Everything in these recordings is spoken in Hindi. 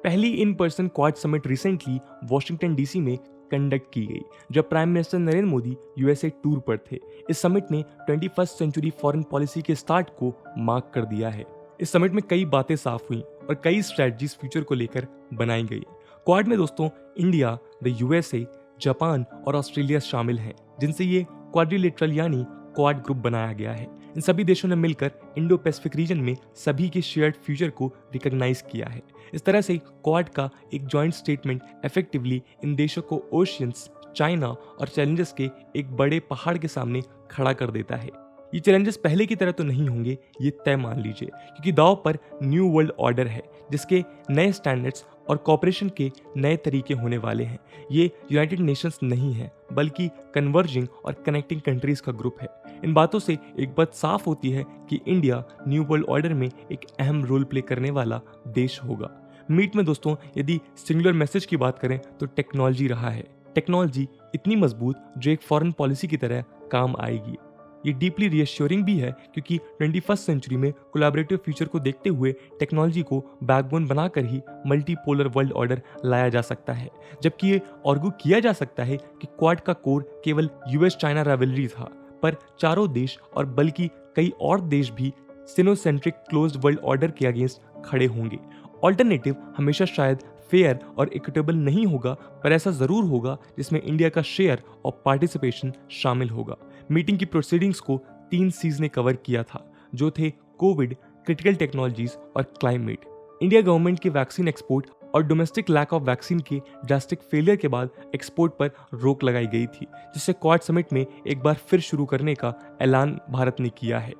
पहली in person quad summit recently Washington DC में कंडक्ट की गई जब prime minister Narendra Modi USA tour पर थे। इस समिट ने 21st सेंचुरी फॉरेन पॉलिसी के स्टार्ट को मार्क कर दिया है। इस समिट में कई बातें साफ हुई और कई स्ट्रेटजीज फ्यूचर को लेकर बनाई गई। क्वाड में दोस्तों इंडिया, द यूएसए, जापान और ऑस्ट्रेलिया शामिल हैं, जिनसे ये क्वाड्रिलेटरल यानी क्वाड ग्रुप बनाया गया है। इन सभी देशों ने मिलकर इंडो पैसिफिक रीजन में सभी के शेयर्ड फ्यूचर को रिकॉग्नाइज किया है। इस तरह से क्वाड का एक जॉइंट स्टेटमेंट इफेक्टिवली इन देशों को ओशियंस, चाइना और चैलेंजेस के एक बड़े पहाड़ के सामने खड़ा कर देता है। ये चैलेंजेस पहले की तरह तो नहीं होंगे, ये तय मान लीजिए, क्योंकि दांव पर न्यू वर्ल्ड ऑर्डर है जिसके नए स्टैंडर्ड्स और कॉपरेशन के नए तरीके होने वाले हैं। ये यूनाइटेड नेशंस नहीं है, बल्कि कन्वर्जिंग और कनेक्टिंग कंट्रीज का ग्रुप है। इन बातों से एक बात साफ होती है कि इंडिया न्यू वर्ल्ड ऑर्डर में एक अहम रोल प्ले करने वाला देश होगा। मीट में दोस्तों यदि सिंगुलर मैसेज की बात करें तो टेक्नोलॉजी रहा है। टेक्नोलॉजी इतनी मजबूत जो एक फॉरेन पॉलिसी की तरह काम आएगी। ये डीपली रिएश्योरिंग भी है क्योंकि 21st सेंचुरी में कोलैबोरेटिव फ्यूचर को देखते हुए टेक्नोलॉजी को बैकबोन बनाकर ही मल्टीपोलर वर्ल्ड ऑर्डर लाया जा सकता है। जबकि ये आर्गू किया जा सकता है कि क्वाड का कोर केवल यूएस चाइना राइवलरी था, पर चारों देश और बल्कि कई और देश भी सिनोसेंट्रिक क्लोज्ड वर्ल्ड ऑर्डर के अगेंस्ट खड़े होंगे। ऑल्टरनेटिव हमेशा शायद फेयर और इक्विटेबल नहीं होगा, पर ऐसा जरूर होगा जिसमें इंडिया का शेयर और पार्टिसिपेशन शामिल होगा। मीटिंग की प्रोसीडिंग्स को 3 C's ने कवर किया था, जो थे कोविड, क्रिटिकल टेक्नोलॉजीज और क्लाइमेट। इंडिया गवर्नमेंट के वैक्सीन एक्सपोर्ट और डोमेस्टिक लैक ऑफ वैक्सीन के ड्रास्टिक फेलियर के बाद एक्सपोर्ट पर रोक लगाई गई थी, जिससे क्वाड समिट में एक बार फिर शुरू करने का ऐलान भारत ने किया है।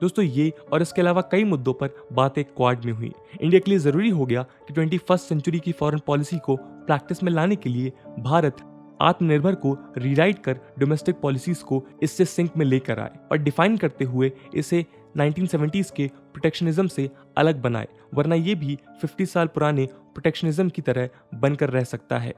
दोस्तों ये और इसके अलावा कई मुद्दों पर बातें क्वाड में हुई। इंडिया के लिए जरूरी हो गया कि 21st सेंचुरी की फॉरेन पॉलिसी को प्रैक्टिस में लाने के लिए भारत आत्मनिर्भर को रीराइट कर डोमेस्टिक पॉलिसीज को इससे सिंक में लेकर आए और डिफाइन करते हुए इसे 1970s के प्रोटेक्शनिज्म से अलग बनाए, वरना ये भी 50 साल पुराने प्रोटेक्शनिज्म की तरह बनकर रह सकता है।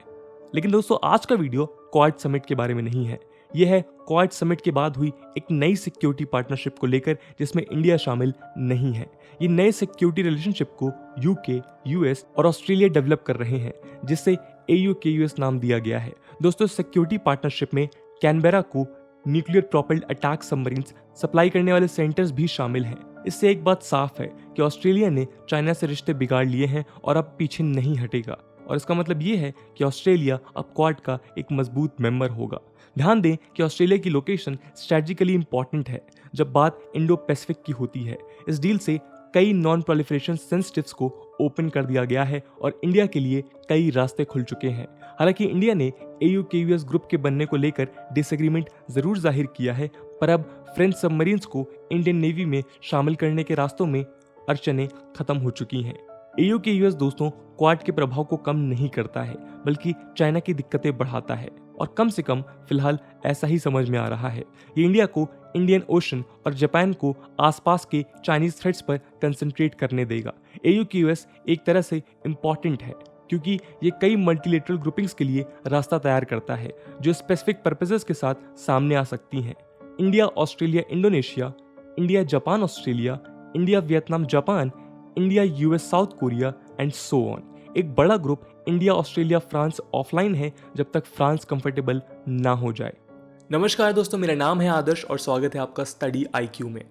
लेकिन दोस्तों आज का वीडियो क्वाड समिट के बारे में नहीं है। यह है क्वाड समिट के बाद हुई एक नई सिक्योरिटी पार्टनरशिप को लेकर जिसमें इंडिया शामिल नहीं है। ये नए सिक्योरिटी रिलेशनशिप को यूके, यूएस और ऑस्ट्रेलिया डेवलप कर रहे हैं, जिससे AUKUS नाम दिया गया है। दोस्तों सिक्योरिटी पार्टनरशिप में कैनबेरा को nuclear propelled attack submarines supply करने वाले सेंटर्स भी शामिल हैं। इससे एक बात साफ है कि ऑस्ट्रेलिया ने चाइना से रिश्ते बिगाड़ लिए हैं और अब पीछे नहीं हटेगा, और इसका मतलब ये है कि ऑस्ट्रेलिया अब क्वाड का एक मजबूत मेंबर होगा। ध्यान दें कि ऑस्ट्रेलिया की लोकेशन स्ट्रेटेजिकली इंपॉर्टेंट है जब बात इंडो पैसिफिक की होती है। इस डील से कई नॉन प्रोलिफरेशन सेंसिटिव्स को ओपन कर दिया गया है और इंडिया के लिए कई रास्ते खुल चुके हैं। हालांकि इंडिया ने AUKUS ग्रुप के बनने को लेकर डिसएग्रीमेंट जरूर जाहिर किया है, पर अब फ्रेंच सबमरीन्स को इंडियन नेवी में शामिल करने के रास्तों में अड़चनें खत्म हो चुकी हैं। AUKUS दोस्तों क्वाड के प्रभाव को कम नहीं करता है, बल्कि चाइना की दिक्कतें बढ़ाता है, और कम से कम फिलहाल ऐसा ही समझ में आ रहा है। ये इंडिया को इंडियन ओशन और जापान को आसपास के चाइनीज थ्रेट्स पर कंसंट्रेट करने देगा। AUKUS एक तरह से इम्पॉर्टेंट है क्योंकि ये कई मल्टीलेटरल ग्रुपिंग्स के लिए रास्ता तैयार करता है जो स्पेसिफिक पर्पसेस के साथ सामने आ सकती हैं। India, Australia, Indonesia, India, Japan, Australia, India, Vietnam, Japan, India, US, south Korea and so on. एक बड़ा group India, Australia, France offline है जब तक फ्रांस कंफर्टेबल ना हो जाए। नमस्कार दोस्तों, मेरा नाम है आदर्श और स्वागत है आपका स्टडी IQ में।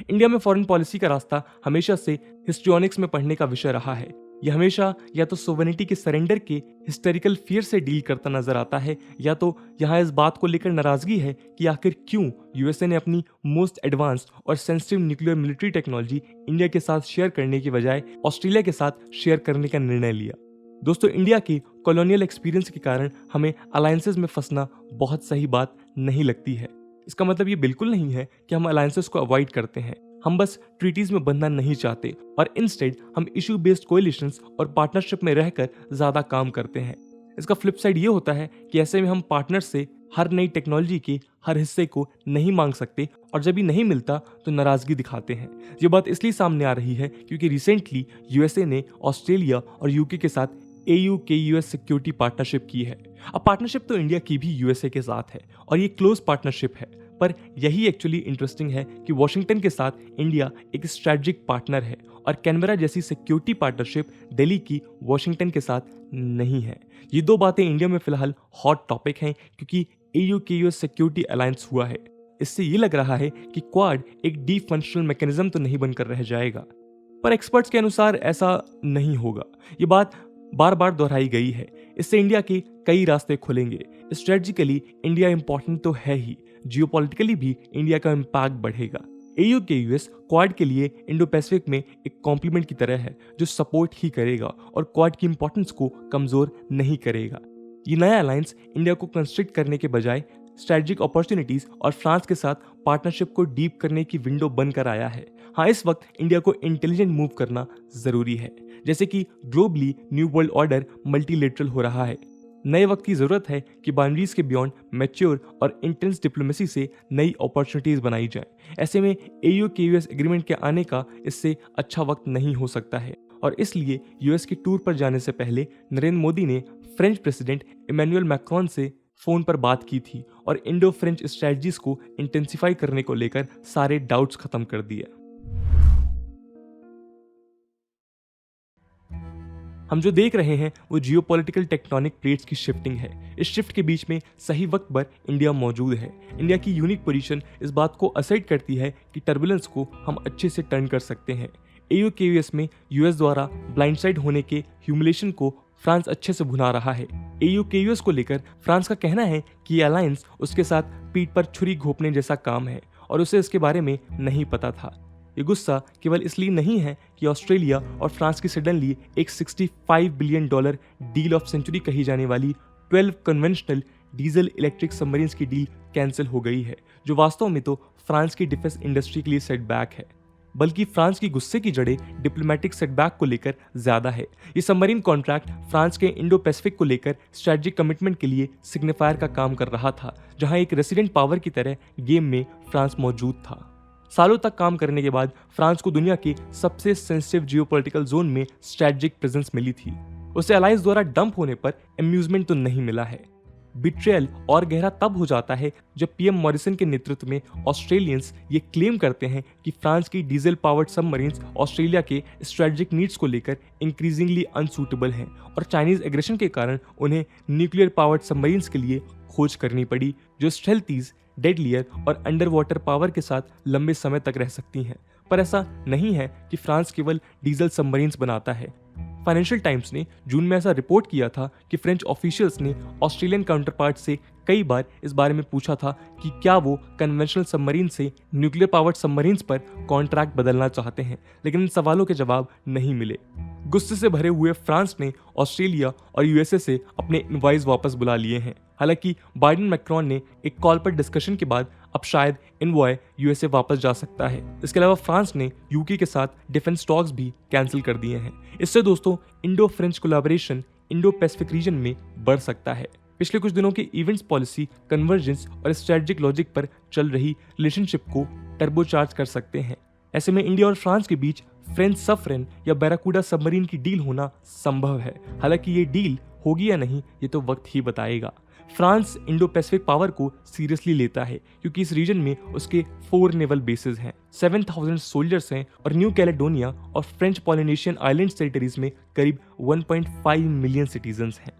इंडिया में फॉरेन पॉलिसी का रास्ता हमेशा से हिस्ट्रियोनिक्स में पढ़ने का विषय रहा है। यह हमेशा या तो सोवरेनिटी के सरेंडर के हिस्टोरिकल फियर से डील करता नजर आता है, या तो यहाँ इस बात को लेकर नाराजगी है कि आखिर क्यों यूएसए ने अपनी मोस्ट एडवांस्ड और sensitive nuclear military technology India के साथ शेयर करने की बजाय ऑस्ट्रेलिया के साथ शेयर करने का निर्णय लिया। दोस्तों इंडिया के कॉलोनियल एक्सपीरियंस के कारण हमें अलायंसेस में फंसना बहुत सही बात नहीं लगती है। इसका मतलब ये बिल्कुल नहीं है कि हम अलायंसेस को अवॉइड करते हैं, हम बस ट्रीटीज में बंधना नहीं चाहते और इंस्टेड हम इशू बेस्ड कोएलिशंस और पार्टनरशिप में रहकर ज्यादा काम करते हैं। इसका फ्लिप साइड ये होता है कि ऐसे में हम पार्टनर से हर नई टेक्नोलॉजी के हर हिस्से को नहीं मांग सकते, और जब भी नहीं मिलता तो नाराजगी दिखाते हैं। ये बात इसलिए सामने आ रही है क्योंकि रिसेंटली यूएसए ने ऑस्ट्रेलिया और यूके के साथ AUKUS सिक्योरिटी पार्टनरशिप की है। अब पार्टनरशिप तो इंडिया की भी यूएसए के साथ है और ये क्लोज पार्टनरशिप है, पर यही एक्चुअली इंटरेस्टिंग है कि वॉशिंगटन के साथ इंडिया एक स्ट्रेटजिक पार्टनर है और कैनबरा जैसी सिक्योरिटी पार्टनरशिप दिल्ली की वॉशिंगटन के साथ नहीं है। ये दो बातें इंडिया में फिलहाल हॉट टॉपिक हैं क्योंकि EU के US सिक्योरिटी अलायंस हुआ है। इससे ये लग रहा है कि क्वाड एक डी फंक्शनल मैकेनिज्म तो नहीं बनकर रह जाएगा, पर एक्सपर्ट्स के अनुसार ऐसा नहीं होगा। ये बात बार बार दोहराई गई है। इससे इंडिया के कई रास्ते खुलेंगे। स्ट्रेटजिकली इंडिया इंपॉर्टेंट तो है ही, जियोपॉलिटिकली भी इंडिया का इम्पैक्ट बढ़ेगा। EU के US क्वाड के लिए इंडो पैसिफिक में एक कॉम्प्लीमेंट की तरह है जो सपोर्ट ही करेगा और क्वाड की इंपॉर्टेंस को कमजोर नहीं करेगा। ये नया अलायंस इंडिया को कंस्ट्रिक्ट करने के बजाय स्ट्रेटजिक अपॉर्चुनिटीज और फ्रांस के साथ पार्टनरशिप को डीप करने की विंडो बनकर आया है। हाँ, इस वक्त इंडिया को इंटेलिजेंट मूव करना जरूरी है, जैसे कि globally new world order multilateral हो रहा है। नए वक्त की जरूरत है कि बाउंड्रीज के बियॉन्ड मैच्योर और इंटेंस डिप्लोमेसी से नई अपॉर्चुनिटीज बनाई जाए। ऐसे में EU के US एग्रीमेंट के आने का इससे अच्छा वक्त नहीं हो सकता है और इसलिए US के टूर पर जाने से पहले नरेंद्र मोदी ने फ्रेंच प्रेसिडेंट इमैनुअल मैक्रोन से फोन पर बात की थी और इंडो फ्रेंच स्ट्रेटजीज को इंटेंसिफाई करने को लेकर सारे डाउट्स खत्म कर दिए। हम जो देख रहे हैं वो जियोपॉलिटिकल टेक्टोनिक प्लेट्स की शिफ्टिंग है। इस शिफ्ट के बीच में सही वक्त पर इंडिया मौजूद है। इंडिया की यूनिक पोजीशन इस बात को असेट करती है कि टर्बुलेंस को हम अच्छे से टर्न कर सकते हैं। EU के US में US द्वारा ब्लाइंडसाइड होने के ह्यूमिलेशन को फ्रांस अच्छे से भुना रहा है। EU के US को लेकर फ्रांस का कहना है कि ये अलायंस उसके साथ पीठ पर छुरी घोंपने जैसा काम है और उसे इसके बारे में नहीं पता था। ये गुस्सा केवल इसलिए नहीं है कि ऑस्ट्रेलिया और फ्रांस की सडनली एक $65 बिलियन डील ऑफ सेंचुरी कही जाने वाली 12 कन्वेंशनल डीजल इलेक्ट्रिक सबमरीन्स की डील कैंसिल हो गई है, जो वास्तव में तो फ्रांस की डिफेंस इंडस्ट्री के लिए सेटबैक है, बल्कि फ्रांस की गुस्से की जड़ें डिप्लोमेटिक सेटबैक को लेकर ज्यादा है। ये सबमरीन कॉन्ट्रैक्ट फ्रांस के इंडो पैसिफिक को लेकर स्ट्रेटजिक कमिटमेंट के लिए सिग्निफायर का काम कर रहा था, जहां एक रेसिडेंट पावर की तरह गेम में फ्रांस मौजूद था। सालों तक काम करने के बाद फ्रांस को दुनिया के सबसे सेंसिटिव जियोपॉलिटिकल जोन में स्ट्रेटजिक प्रेजेंस मिली थी। उसे अलायंस द्वारा डंप होने पर अम्यूजमेंट तो नहीं मिला है। बिट्रेयल और गहरा तब हो जाता है जब PM मॉरिसन के नेतृत्व में ऑस्ट्रेलियंस ये क्लेम करते हैं कि फ्रांस की डीजल पावर्ड सबमरीन्स ऑस्ट्रेलिया के स्ट्रेटजिक नीड्स को लेकर इंक्रीजिंगली अनसूटेबल हैं और चाइनीज एग्रेशन के कारण उन्हें न्यूक्लियर पावर्ड सबमरीन्स के लिए खोज करनी पड़ी, जो स्टेल्थीज, डेडलियर और अंडर वाटर पावर के साथ लंबे समय तक रह सकती हैं। पर ऐसा नहीं है कि फ्रांस केवल डीजल सबमरीन्स बनाता है। फाइनेंशियल टाइम्स ने जून में ऐसा रिपोर्ट किया था कि फ्रेंच ऑफिशियल्स ने ऑस्ट्रेलियन काउंटरपार्ट से कई बार इस बारे में पूछा था कि क्या वो कन्वेंशनल सबमरीन से न्यूक्लियर पावर्ड सबमरीन्स पर कॉन्ट्रैक्ट बदलना चाहते हैं, लेकिन इन सवालों के जवाब नहीं मिले। गुस्से से भरे हुए फ्रांस ने ऑस्ट्रेलिया और USA से अपने इनवॉइस वापस बुला लिए हैं। हालांकि बाइडेन मैक्रोन ने एक कॉल पर डिस्कशन के बाद अब शायद इनवॉय USA वापस जा सकता है। इसके अलावा फ्रांस ने UK के साथ डिफेंस टॉक्स भी कैंसिल कर दिए हैं। इससे दोस्तों Indo French collaboration Indo Pacific region में बढ़ सकता है। पिछले कुछ दिनों के इवेंट्स, पॉलिसी, कन्वर्जेंस और स्ट्रेटजिक लॉजिक पर चल रही रिलेशनशिप को टर्बोचार्ज कर सकते हैं। ऐसे में इंडिया और फ्रांस के बीच फ्रेंच सफरेन या बैराकूडा सबमरीन की डील होना संभव है। हालांकि ये डील होगी या नहीं ये तो वक्त ही बताएगा। फ्रांस इंडो पैसिफिक पावर को सीरियसली लेता है क्योंकि इस रीजन में उसके 4 नेवल बेसेस हैं, 7000 सोल्जर्स हैं और न्यू कैलेडोनिया और फ्रेंच पॉलिनेशियन आइलैंड टेरिटरीज में करीब 1.5 मिलियन सिटीजन्स हैं।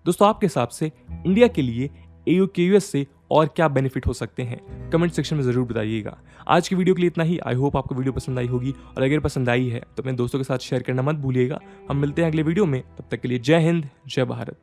दोस्तों, आपके हिसाब से इंडिया के लिए EU के US से और क्या बेनिफिट हो सकते हैं, कमेंट सेक्शन में जरूर बताइएगा। आज की वीडियो के लिए इतना ही। आई होप आपको वीडियो पसंद आई होगी और अगर पसंद आई है तो अपने दोस्तों के साथ शेयर करना मत भूलिएगा। हम मिलते हैं अगले वीडियो में, तब तक के लिए जय हिंद, जय भारत।